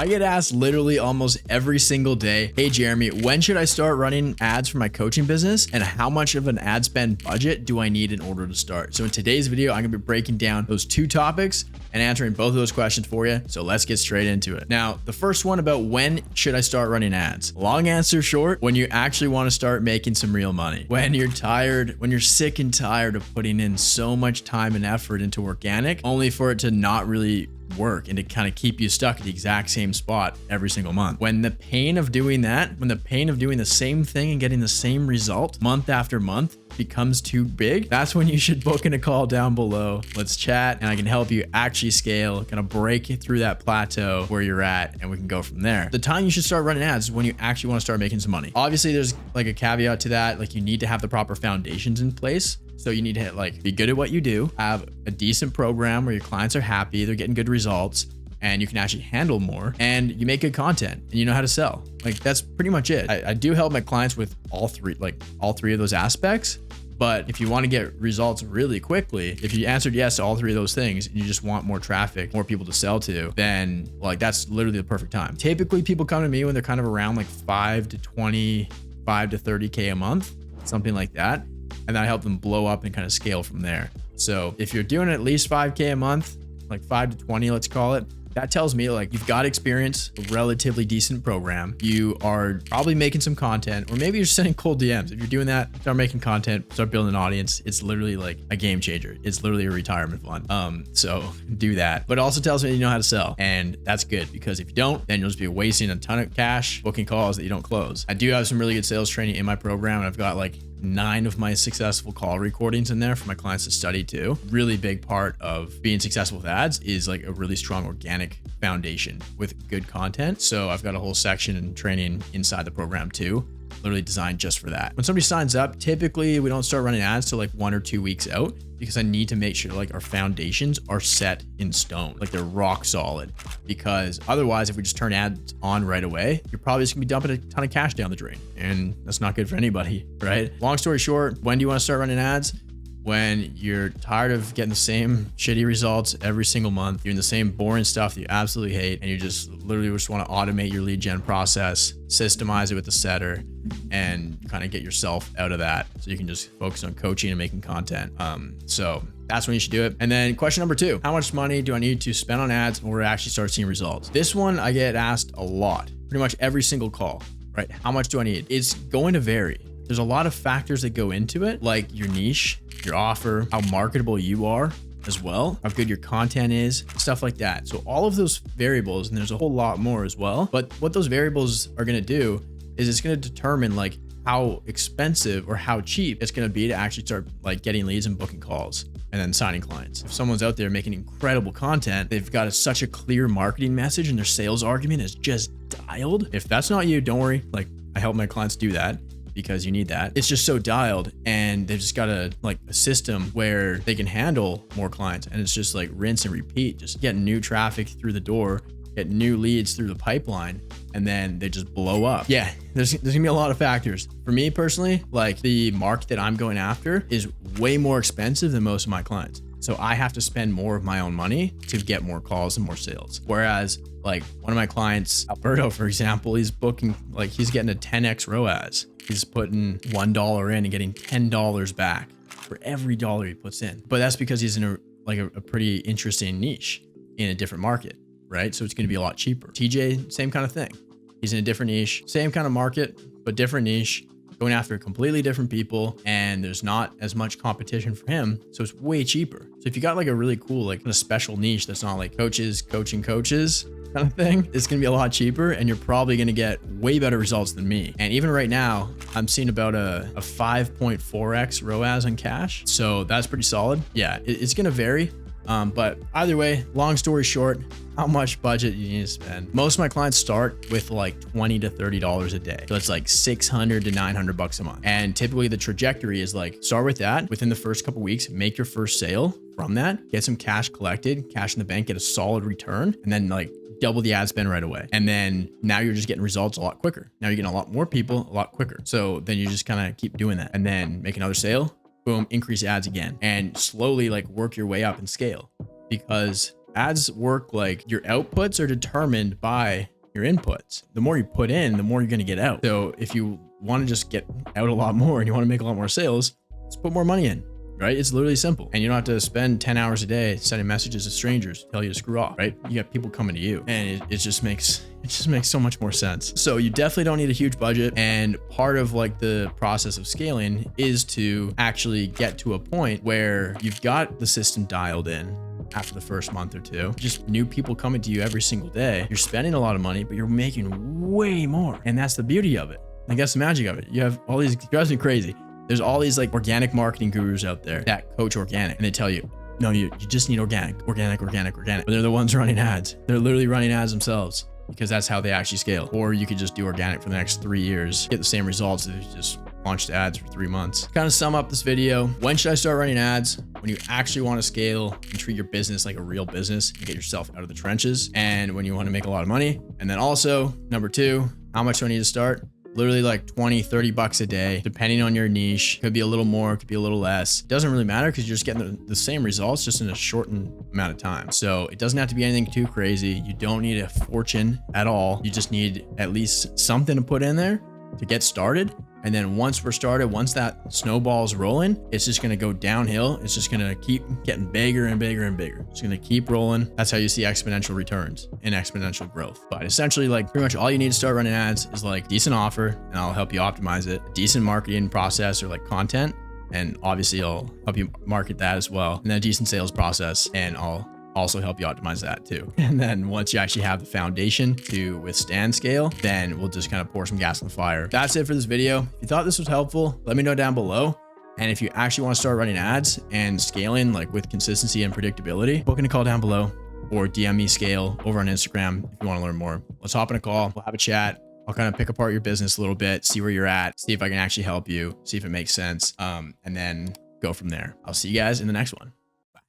I get asked literally almost every single day, hey Jeremy, when should I start running ads for my coaching business? And how much of an ad spend budget do I need in order to start? So in today's video, I'm gonna be breaking down those two topics and answering both of those questions for you. So let's get straight into it. Now, the first one about when should I start running ads? Long answer short, when you actually want to start making some real money. When you're tired, when you're sick and tired of putting in so much time and effort into organic, only for it to not really work and to kind of keep you stuck at the exact same spot every single month. When the pain of doing that, when the pain of doing the same thing and getting the same result month after month becomes too big, that's when you should book in a call down below. Let's chat and I can help you actually scale, kind of break through that plateau where you're at, and we can go from there. The time you should start running ads is when you actually want to start making some money. Obviously, there's like a caveat to that. Like, you need to have the proper foundations in place. So you need to like be good at what you do, have a decent program where your clients are happy, they're getting good results, and you can actually handle more, and you make good content and you know how to sell. Like, that's pretty much it. I do help my clients with all three of those aspects. But if you want to get results really quickly, if you answered yes to all three of those things and you just want more traffic, more people to sell to, then like that's literally the perfect time. Typically people come to me when they're kind of around like 5 to 20, 5 to 30K a month, something like that. And then I help them blow up and kind of scale from there. So if you're doing at least 5K a month, like 5 to 20, let's call it, that tells me like you've got experience, a relatively decent program. You are probably making some content, or maybe you're sending cold DMs. If you're doing that, start making content, start building an audience. It's literally like a game changer. It's literally a retirement fund. So do that. But it also tells me you know how to sell, and that's good, because if you don't, then you'll just be wasting a ton of cash booking calls that you don't close. I do have some really good sales training in my program, and I've got like 9 of my successful call recordings in there for my clients to study too. Really big part of being successful with ads is like a really strong organic foundation with good content. So I've got a whole section and training inside the program too, literally designed just for that. When somebody signs up, typically we don't start running ads till like 1 or 2 weeks out, because I need to make sure like our foundations are set in stone, like they're rock solid. Because otherwise, if we just turn ads on right away, you're probably just gonna be dumping a ton of cash down the drain, and that's not good for anybody, right? Long story short, when do you want to start running ads? When you're tired of getting the same shitty results every single month, doing the same boring stuff that you absolutely hate, and you just literally just want to automate your lead gen process, systemize it with the setter, and kind of get yourself out of that so you can just focus on coaching and making content. So that's when you should do it. And then question number 2, how much money do I need to spend on ads in order to actually start seeing results? This one I get asked a lot, pretty much every single call, right? How much do I need? It's going to vary. There's a lot of factors that go into it, like your niche, your offer, how marketable you are as well, how good your content is, stuff like that. So all of those variables, and there's a whole lot more as well, but what those variables are going to do is it's going to determine like how expensive or how cheap it's going to be to actually start like getting leads and booking calls and then signing clients. If someone's out there making incredible content, they've got such a clear marketing message and their sales argument is just dialed. If that's not you, don't worry. Like, I help my clients do that, because you need that. It's just so dialed, and they've just got a system where they can handle more clients, and it's just like rinse and repeat, just get new traffic through the door, get new leads through the pipeline, and then they just blow up. Yeah, there's gonna be a lot of factors. For me personally, like the market that I'm going after is way more expensive than most of my clients. So I have to spend more of my own money to get more calls and more sales. Whereas like one of my clients, Alberto, for example, he's booking, like he's getting a 10x ROAS. He's putting $1 in and getting $10 back for every dollar he puts in. But that's because he's in a pretty interesting niche in a different market, right? So it's going to be a lot cheaper. TJ, same kind of thing. He's in a different niche, same kind of market, but different niche, going after completely different people, and there's not as much competition for him. So it's way cheaper. So if you got like a really cool, like kind of special niche that's not like coaches, coaching coaches kind of thing, it's going to be a lot cheaper, and you're probably going to get way better results than me. And even right now, I'm seeing about a 5.4x ROAS on cash. So that's pretty solid. Yeah, it's going to vary. But either way, long story short, how much budget you need to spend. Most of my clients start with like $20 to $30 a day. So it's like $600 to $900 a month. And typically the trajectory is like, start with that within the first couple weeks, make your first sale from that, get some cash collected, cash in the bank, get a solid return, and then like double the ad spend right away. And then now you're just getting results a lot quicker. Now you're getting a lot more people a lot quicker. So then you just kind of keep doing that, and then make another sale, boom, increase ads again, and slowly like work your way up and scale. Because ads work like your outputs are determined by your inputs. The more you put in, the more you're going to get out. So if you want to just get out a lot more and you want to make a lot more sales, let's put more money in, right? It's literally simple. And you don't have to spend 10 hours a day sending messages to strangers, tell you to screw off, right? You got people coming to you, and it just makes so much more sense. So you definitely don't need a huge budget. And part of like the process of scaling is to actually get to a point where you've got the system dialed in. After the first month or two, just new people coming to you every single day. You're spending a lot of money, but you're making way more. And that's the beauty of it. I guess the magic of it. You have all these, it drives me crazy. There's all these like organic marketing gurus out there that coach organic, and they tell you, no, you just need organic. But they're the ones running ads. They're literally running ads themselves because that's how they actually scale. Or you could just do organic for the next 3 years, get the same results if you just launched ads for 3 months. Kind of sum up this video. When should I start running ads? When you actually want to scale and treat your business like a real business and get yourself out of the trenches, and when you want to make a lot of money. And then also, number 2, how much do I need to start? Literally like 20, 30 bucks a day, depending on your niche. Could be a little more, could be a little less. It doesn't really matter because you're just getting the same results just in a shortened amount of time. So it doesn't have to be anything too crazy. You don't need a fortune at all. You just need at least something to put in there to get started. And then once we're started, once that snowball's rolling, it's just going to go downhill. It's just going to keep getting bigger and bigger and bigger. It's going to keep rolling. That's how you see exponential returns and exponential growth. But essentially, like pretty much all you need to start running ads is like decent offer, and I'll help you optimize it, decent marketing process or like content. And obviously I'll help you market that as well. And then a decent sales process, and I'll also help you optimize that too. And then once you actually have the foundation to withstand scale, then we'll just kind of pour some gas on the fire. That's it for this video. If you thought this was helpful, let me know down below. And if you actually want to start running ads and scaling like with consistency and predictability, book in a call down below or DM me Scale over on Instagram if you want to learn more. Let's hop in a call. We'll have a chat. I'll kind of pick apart your business a little bit, see where you're at, see if I can actually help you, see if it makes sense, and then go from there. I'll see you guys in the next one.